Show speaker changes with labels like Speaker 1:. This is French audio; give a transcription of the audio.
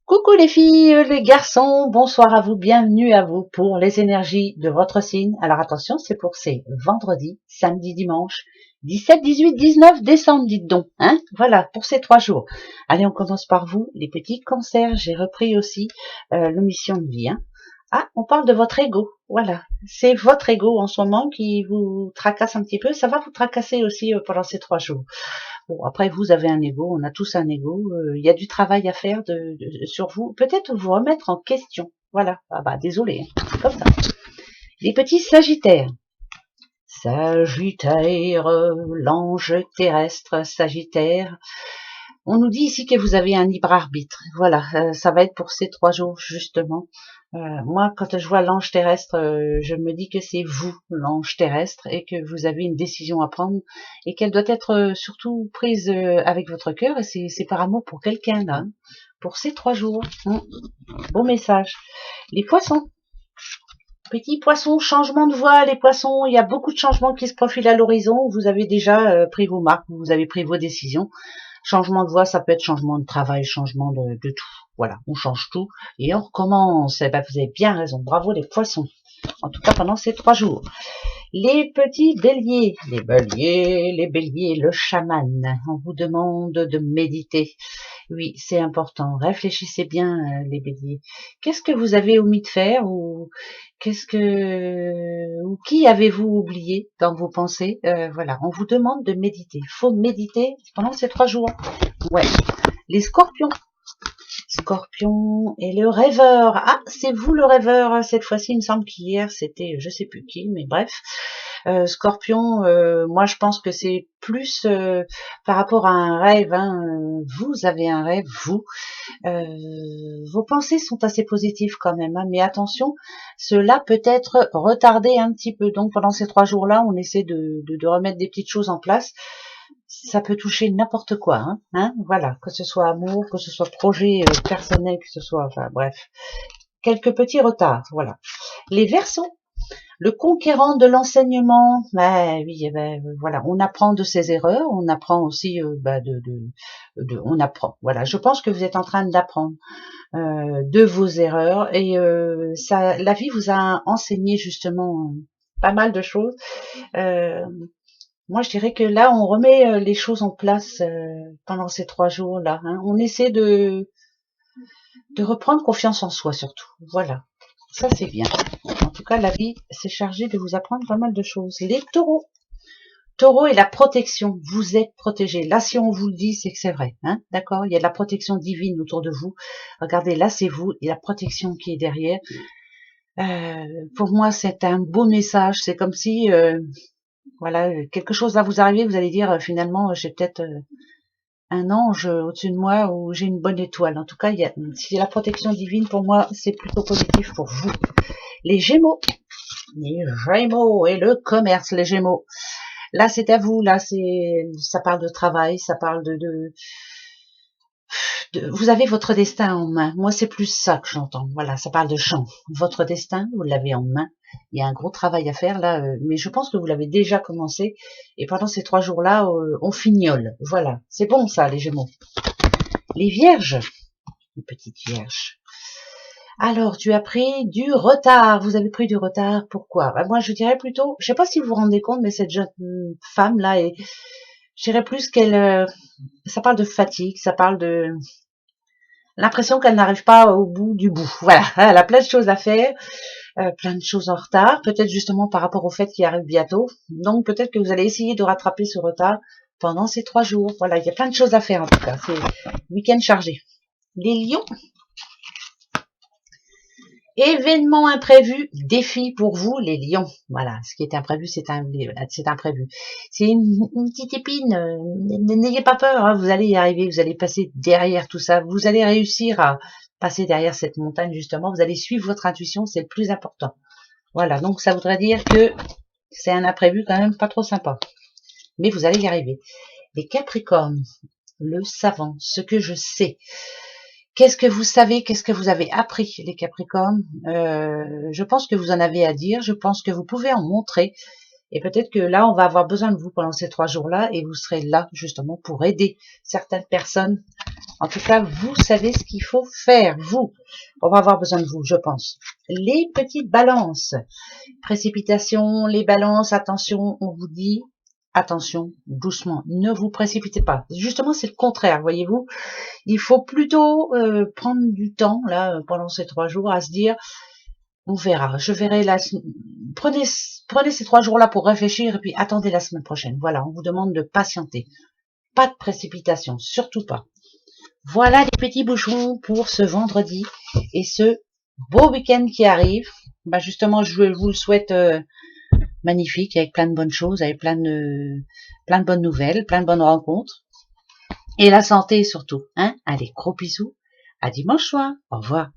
Speaker 1: Coucou les filles, les garçons, bonsoir à vous, bienvenue à vous pour les énergies de votre signe. Alors attention, c'est pour ces vendredis, samedi, dimanche, 17, 18, 19 décembre, dites donc. Hein, voilà, pour ces 3 jours. Allez, on commence par vous, les petits cancers. J'ai repris aussi l'émission de vie. Hein. Ah, on parle de votre ego. Voilà, c'est votre ego en ce moment qui vous tracasse un petit peu. Ça va vous tracasser aussi pendant ces 3 jours. Bon, après, vous avez un ego, on a tous un ego. Il y a du travail à faire sur vous. Peut-être vous remettre en question. Voilà. Ah bah, désolé, hein. C'est comme ça. Les petits sagittaires. Sagittaire, l'ange terrestre, Sagittaire. On nous dit ici que vous avez un libre arbitre. Voilà, ça va être pour ces 3 jours, justement. Moi, quand je vois l'ange terrestre, je me dis que c'est vous, l'ange terrestre, et que vous avez une décision à prendre, et qu'elle doit être surtout prise avec votre cœur, et c'est par amour pour quelqu'un, là, hein, pour ces 3 jours. Hein. Bon message. Les poissons. Petits poissons, changement de voie, les poissons, il y a beaucoup de changements qui se profilent à l'horizon. Vous avez déjà pris vos marques, vous avez pris vos décisions. Changement de voie, ça peut être changement de travail, changement de tout. Voilà, on change tout et on recommence. Eh ben, vous avez bien raison. Bravo les poissons. En tout cas, pendant ces 3 jours. Les petits béliers, les béliers, le chaman. On vous demande de méditer. Oui, c'est important. Réfléchissez bien, les béliers. Qu'est-ce que vous avez omis de faire ou ou qui avez-vous oublié dans vos pensées? Voilà, on vous demande de méditer. Il faut méditer pendant ces 3 jours. Ouais. Les scorpions. Scorpion et le rêveur. Ah, c'est vous le rêveur cette fois-ci. Il me semble qu'hier c'était, je sais plus qui, mais bref. Scorpion, moi je pense que c'est plus par rapport à un rêve. Hein, vous avez un rêve, vous. Vos pensées sont assez positives quand même, hein, mais attention, cela peut être retardé un petit peu. Donc pendant ces 3 jours-là, on essaie de remettre des petites choses en place. Ça peut toucher n'importe quoi, hein, voilà, que ce soit amour, que ce soit projet personnel, que ce soit, enfin bref, quelques petits retards, voilà. Les Verseaux, le conquérant de l'enseignement, oui, voilà, on apprend de ses erreurs, on apprend aussi, on apprend, voilà. Je pense que vous êtes en train d'apprendre de vos erreurs et ça, la vie vous a enseigné justement pas mal de choses. Moi, je dirais que là, on remet les choses en place pendant ces 3 jours-là. Hein. On essaie de reprendre confiance en soi, surtout. Voilà, ça c'est bien. En tout cas, la vie s'est chargée de vous apprendre pas mal de choses. Les taureaux. Taureau et la protection. Vous êtes protégés. Là, si on vous le dit, c'est que c'est vrai. Hein. D'accord. Il y a de la protection divine autour de vous. Regardez, là, c'est vous et la protection qui est derrière. Pour moi, c'est un beau message. C'est comme si... voilà, quelque chose va vous arriver, vous allez dire finalement j'ai peut-être un ange au-dessus de moi ou j'ai une bonne étoile. En tout cas, si la protection divine pour moi, c'est plutôt positif pour vous. Les Gémeaux, et le commerce, les Gémeaux. Là, c'est à vous. Là, ça parle de travail, ça parle vous avez votre destin en main. Moi, c'est plus ça que j'entends. Voilà, ça parle de champ. Votre destin, vous l'avez en main. Il y a un gros travail à faire là, mais je pense que vous l'avez déjà commencé. Et pendant ces 3 jours-là, on fignole. Voilà, c'est bon ça, les Gémeaux. Les Vierges, les petites Vierges. Alors, tu as pris du retard. Vous avez pris du retard. Pourquoi? Moi, je dirais plutôt, je sais pas si vous vous rendez compte, mais cette jeune femme là, je dirais plus qu'elle, ça parle de fatigue, ça parle de l'impression qu'elle n'arrive pas au bout du bout. Voilà, elle a plein de choses à faire, plein de choses en retard, peut-être justement par rapport au fait qu'il arrive bientôt. Donc peut-être que vous allez essayer de rattraper ce retard pendant ces 3 jours. Voilà, il y a plein de choses à faire en tout cas. C'est week-end chargé. Les lions. Événement imprévu, défi pour vous les lions. Voilà, ce qui est imprévu, c'est imprévu. C'est une petite épine, n'ayez pas peur, hein, vous allez y arriver, vous allez passer derrière tout ça, vous allez réussir à passer derrière cette montagne justement, vous allez suivre votre intuition, c'est le plus important. Voilà, donc ça voudrait dire que c'est un imprévu quand même pas trop sympa, mais vous allez y arriver. Les Capricornes, le savant, ce que je sais. Qu'est-ce que vous savez? Qu'est-ce que vous avez appris, les Capricornes? Je pense que vous en avez à dire. Je pense que vous pouvez en montrer. Et peut-être que là, on va avoir besoin de vous pendant ces 3 jours-là. Et vous serez là, justement, pour aider certaines personnes En tout cas, vous savez ce qu'il faut faire, vous. On va avoir besoin de vous, je pense. Les petites balances. Précipitation, les balances, attention, on vous dit, attention, doucement, ne vous précipitez pas. Justement, c'est le contraire, voyez-vous. Il faut plutôt prendre du temps, là, pendant ces 3 jours, à se dire, on verra, je verrai prenez ces 3 jours-là pour réfléchir et puis attendez la semaine prochaine. Voilà, on vous demande de patienter. Pas de précipitation, surtout pas. Voilà les petits bouchons pour ce vendredi et ce beau week-end qui arrive. Bah justement, je vous le souhaite magnifique, avec plein de bonnes choses, avec plein de bonnes nouvelles, plein de bonnes rencontres. Et la santé surtout. Hein. Allez, gros bisous. À dimanche soir. Au revoir.